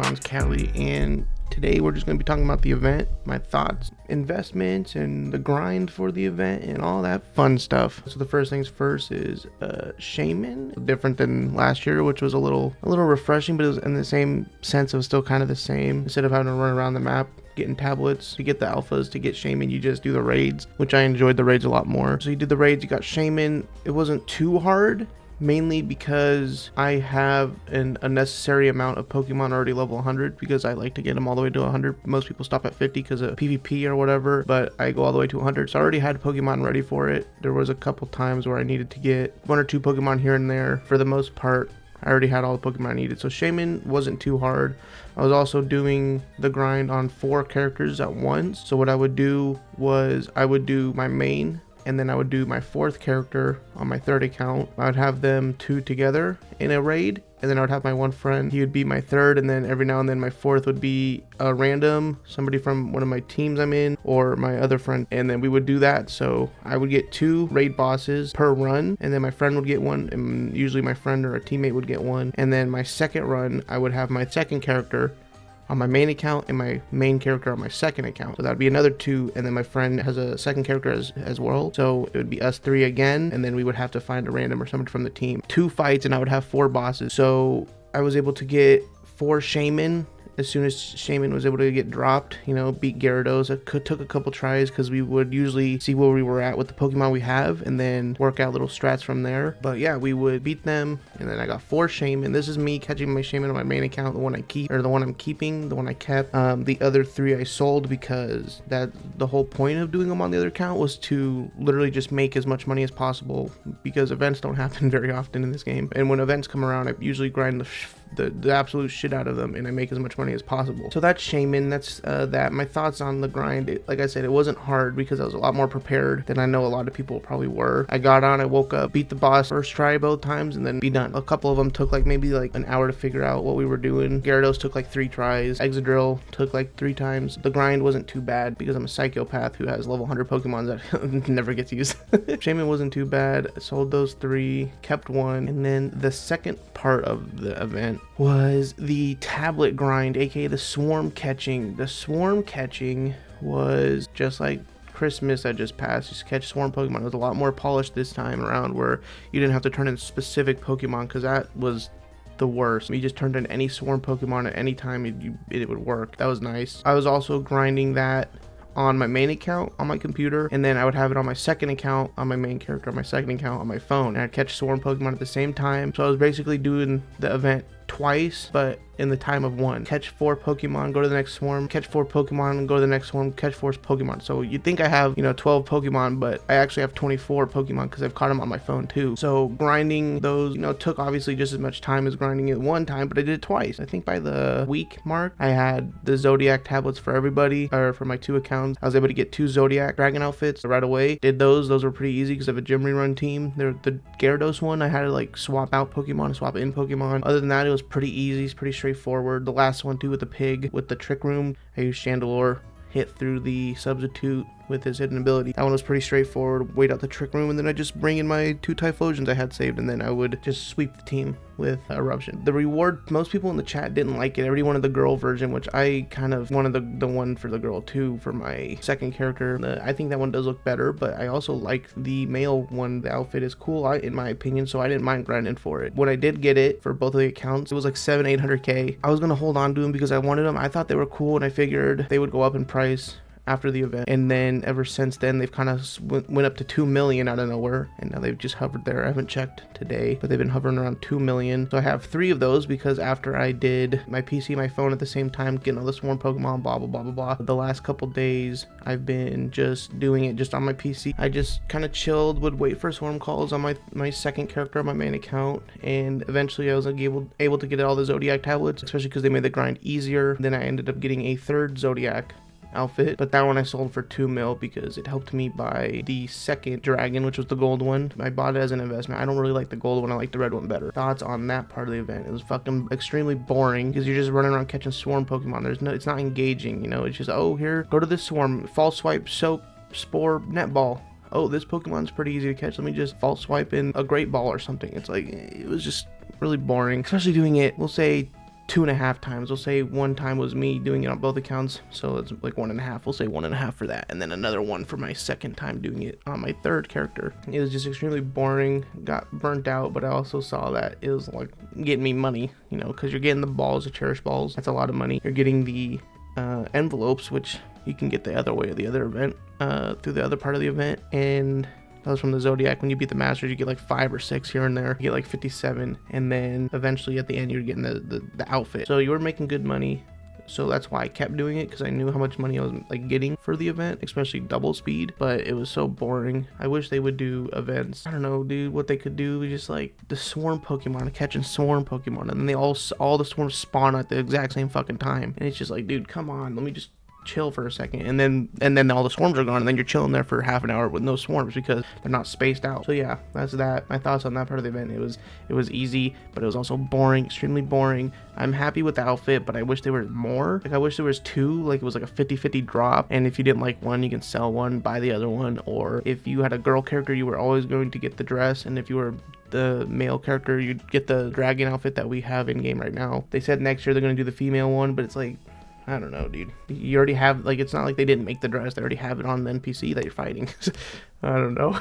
name's Cali, and today we're just going to be talking about the event, my thoughts, investments, and the grind for the event, and all that fun stuff. So the first things first is Shaymin, different than last year, which was a little refreshing, but it was in the same sense. It was still kind of the same. Instead of having to run around the map getting tablets to get the alphas, to get Shaymin, you just do the raids, which I enjoyed the raids a lot more. So you did the raids, you got Shaymin. It wasn't too hard, mainly because I have an unnecessary amount of Pokemon already level 100, because I like to get them all the way to 100. Most people stop at 50 because of PvP or whatever, but I go all the way to 100. So I already had Pokemon ready for it. There was a couple times where I needed to get 1 or 2 Pokemon here and there. For the most part, I already had all the Pokemon I needed. So Shaymin wasn't too hard. I was also doing the grind on 4 characters at once. So what I would do was I would do my main, and then I would do my 4th character on my 3rd account. I would have them 2 together in a raid, and then I would have my one friend. He would be my 3rd, and then every now and then my 4th would be a random, somebody from one of my teams I'm in, or my other friend, and then we would do that. So I would get 2 raid bosses per run, and then my friend would get 1, and usually my friend or a teammate would get 1. And then my 2nd run, I would have my 2nd character on my main account and my main character on my 2nd account. So that would be another 2, and then my friend has a 2nd character as well. So it would be us 3 again, and then we would have to find a random or somebody from the team. 2 fights, and I would have 4 bosses. So I was able to get 4 Shaymin as soon as Shaymin was able to get dropped, you know, beat Gyarados. It took a couple tries because we would usually see where we were at with the Pokemon we have and then work out little strats from there. But yeah, we would beat them, and then I got 4 Shaymin. This is me catching my Shaymin on my main account, the one I keep, or the one I'm keeping, the one I kept. The other 3 I sold, because the whole point of doing them on the other account was to literally just make as much money as possible, because events don't happen very often in this game. And when events come around, I usually grind the absolute shit out of them, and I make as much money as possible. So that's Shaymin. That's that. My thoughts on the grind, like I said, it wasn't hard because I was a lot more prepared than I know a lot of people probably were. I got on, I woke up, beat the boss first try both times, and then be done. A couple of them took maybe an hour to figure out what we were doing. Gyarados took 3 tries. Excadrill took 3 times. The grind wasn't too bad because I'm a psychopath who has level 100 Pokemon that never gets used. Shaymin wasn't too bad. I sold those 3, kept 1, and then the second part of the event was the tablet grind, aka the swarm catching. The swarm catching was just like Christmas that just passed. Just catch swarm Pokemon. It was a lot more polished this time around, where you didn't have to turn in specific Pokemon, because that was the worst. You just turned in any swarm Pokemon at any time, it would work. That was nice. I was also grinding that on my main account on my computer, and then I would have it on my 2nd account on my main character on my 2nd account on my phone, and I'd catch swarm Pokemon at the same time. So I was basically doing the event twice, but in the time of 1. Catch 4 Pokemon, go to the next swarm, catch 4 Pokemon, and go to the next swarm, catch 4 Pokemon. So you'd think I have 12 Pokemon, but I actually have 24 Pokemon because I've caught them on my phone too. So grinding those took obviously just as much time as grinding it 1 time, but I did it twice. I think by the week mark I had the Zodiac tablets for everybody, or for my 2 accounts. I was able to get 2 Zodiac dragon outfits right away. Did those were pretty easy because I have a gym rerun team. The Gyarados one, I had to swap out Pokemon, swap in Pokemon. Other than that, it was pretty easy. It's pretty straightforward. The last one too, with the pig with the trick room, I used Chandelure, hit through the substitute with his hidden ability. That one was pretty straightforward. Wait out the trick room, and then I just bring in my 2 Typhlosions I had saved, and then I would just sweep the team with Eruption. The reward, most people in the chat didn't like it. Everybody wanted the girl version, which I kind of wanted the one for the girl too for my 2nd character. I think that one does look better, but I also like the male one. The outfit is cool, in my opinion, so I didn't mind grinding for it. When I did get it for both of the accounts, it was 700-800k. I was gonna hold on to them because I wanted them. I thought they were cool, and I figured they would go up in price after the event, and then ever since then they've kind of went up to 2 million out of nowhere, and now they've just hovered there. I haven't checked today, but they've been hovering around 2 million. So I have 3 of those because after I did my PC, my phone at the same time, getting all the swarm Pokemon, blah blah blah blah blah. The last couple days I've been just doing it just on my PC. I just kind of chilled, would wait for swarm calls on my 2nd character on my main account, and eventually I was able to get all the Zodiac tablets, especially because they made the grind easier. Then I ended up getting a 3rd Zodiac outfit, but that one I sold for 2 mil because it helped me buy the 2nd dragon, which was the gold one. I bought it as an investment. I don't really like the gold one. I like the red one better. Thoughts on that part of the event? It was fucking extremely boring because you're just running around catching swarm Pokemon. It's not engaging, it's just, oh, here, go to this swarm, false swipe, soap, spore, netball. Oh, this Pokemon's pretty easy to catch. Let me just false swipe in a great ball or something. It's it was just really boring, especially doing it, we'll say 2.5 times. We'll say one time was me doing it on both accounts, so it's like 1.5. We'll say 1.5 for that, and then another one for my second time doing it on my third character. It was just extremely boring, got burnt out, but I also saw that it was like getting me money, you know, because you're getting the balls, the cherish balls. That's a lot of money. You're getting the envelopes, which you can get the other way of the other event, through the other part of the event, and that was from the Zodiac. When you beat the Masters, you get like 5 or 6 here and there. You get like 57, and then eventually at the end, you're getting the outfit. So you were making good money. So that's why I kept doing it, because I knew how much money I was like getting for the event, especially double speed. But it was so boring. I wish they would do events. I don't know, dude, what they could do is just like the swarm Pokemon, catching swarm Pokemon, and then they all the swarms spawn at the exact same fucking time. And it's just like, dude, come on, let me just chill for a second, and then all the swarms are gone, and then you're chilling there for half an hour with no swarms because they're not spaced out. So yeah, that's that. My thoughts on that part of the event. It was easy, but it was also boring, extremely boring. I'm happy with the outfit, but I wish there was more. Like, I wish there was 2, like it was like a 50-50 drop, and if you didn't like one, you can sell one, buy the other one. Or if you had a girl character, you were always going to get the dress, and if you were the male character, you'd get the dragon outfit that we have in game right now. They said next year they're going to do the female one, but it's like, I don't know, dude. You already have, like, it's not like they didn't make the dress. They already have it on the NPC that you're fighting. I don't know.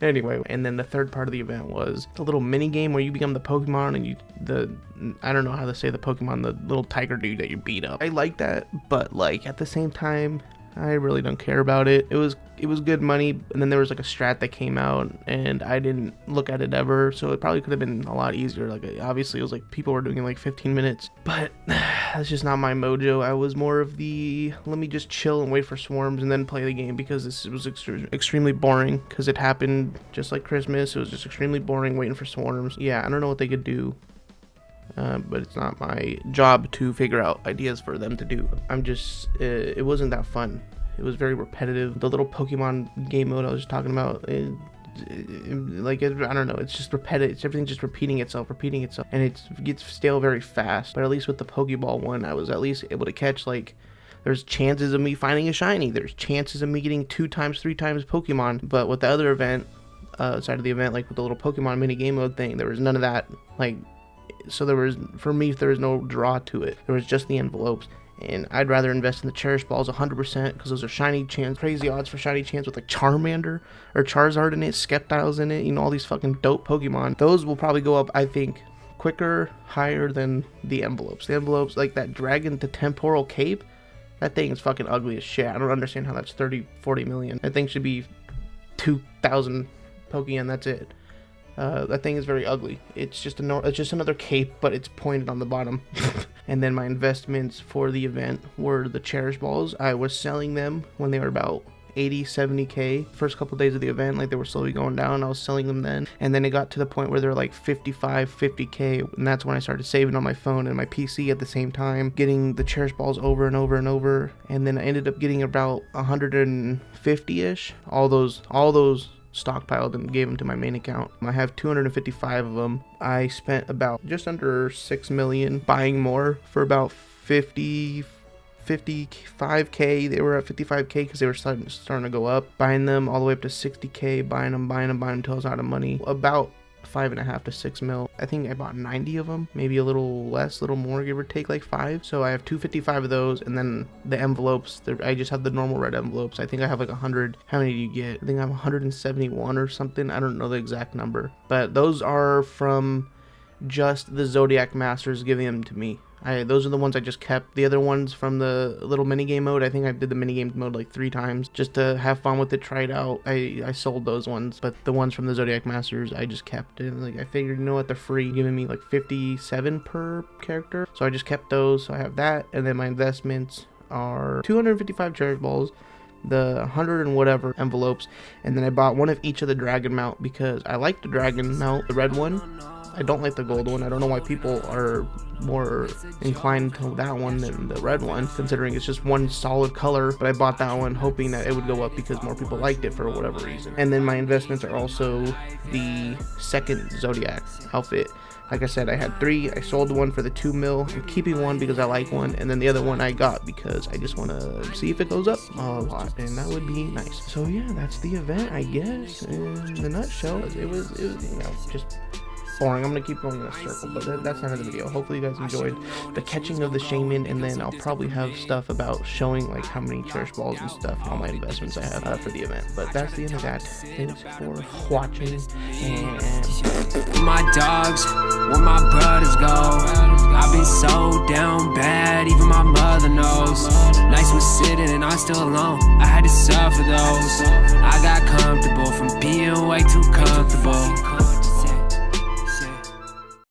Anyway, and then the third part of the event was a little mini game where you become the Pokemon, and I don't know how to say the Pokemon, the little tiger dude that you beat up. I like that, but like at the same time, I really don't care about it. It was good money, and then there was like a strat that came out, and I didn't look at it ever, so it probably could have been a lot easier. Like, obviously it was like people were doing it in like 15 minutes, but that's just not my mojo. I was more of the, let me just chill and wait for swarms and then play the game, because this was extremely boring, because it happened just like Christmas. It was just extremely boring waiting for swarms. Yeah, I don't know what they could do. But it's not my job to figure out ideas for them to do. It wasn't that fun. It was very repetitive. The little Pokemon game mode I was just talking about, I don't know, it's just repetitive. Everything's just repeating itself, and it gets stale very fast. But at least with the Pokeball one, I was at least able to catch, like, there's chances of me finding a shiny. There's chances of me getting 2 times, 3 times Pokemon. But with the other event, side of the event, like with the little Pokemon mini game mode thing, there was none of that. Like, so there was no draw to it. There was just the envelopes, and I'd rather invest in the cherish balls 100%, because those are shiny chance, crazy odds for shiny chance with like Charmander or Charizard in it, Sceptiles in it, you know, all these fucking dope Pokemon. Those will probably go up, I think, quicker, higher than the envelopes. The envelopes, like that Dragon to Temporal Cape, that thing is fucking ugly as shit. I don't understand how that's 30-40 million. That thing should be 2,000 Pokemon, that's it. That thing is very ugly. It's just another cape, but it's pointed on the bottom. And then my investments for the event were the cherish balls. I was selling them when they were about 80-70k. First couple days of the event, like, they were slowly going down. I was selling them then, and then it got to the point where they're like 55-50k, and that's when I started saving on my phone and my PC at the same time, getting the cherish balls over and over and over. And then I ended up getting about 150-ish. All those stockpiled and gave them to my main account. I have 255 of them. I spent about just under 6 million buying more for about 55k. They were at 55k because they were starting to go up. Buying them all the way up to 60k, buying them until I was out of money. About 5.5 to 6 mil. I think I bought 90 of them, maybe a little less, a little more, give or take, like 5. So I have 255 of those, and then the envelopes, I just have the normal red envelopes. I think I have like 100. How many do you get? I think I have 171 or something. I don't know the exact number, but those are from just the Zodiac Masters giving them to me. Those are the ones I just kept. The other ones from the little minigame mode, I think I did the minigame mode like 3 times just to have fun with it, try it out. I sold those ones, but the ones from the Zodiac Masters I just kept. And like, I figured, you know what, they're free, giving me like 57 per character, so I just kept those. So I have that, and then my investments are 255 cherish balls, the 100 and whatever envelopes, and then I bought one of each of the dragon mount because I like the dragon mount, the red one. I don't like the gold one. I don't know why people are more inclined to that one than the red one, considering it's just one solid color. But I bought that one hoping that it would go up because more people liked it for whatever reason. And then my investments are also the second Zodiac outfit. Like I said, I had 3. I sold one for the 2 mil. I'm keeping one because I like one, and then the other one I got because I just want to see if it goes up a lot, and that would be nice. So yeah, that's the event, I guess. In a nutshell, it was, you know, just boring. I'm gonna keep going in a circle, but that's the end of the video. Hopefully you guys enjoyed the catching of the Shaymin, and then I'll probably have stuff about showing like how many cherish balls and stuff and all my investments I have for the event. But that's the end of that. Thanks for watching, and my dogs, where my brothers go. I've been so down bad, even my mother knows. Nights was sitting and I'm still alone, I had to suffer those. I got comfortable from being way too comfortable.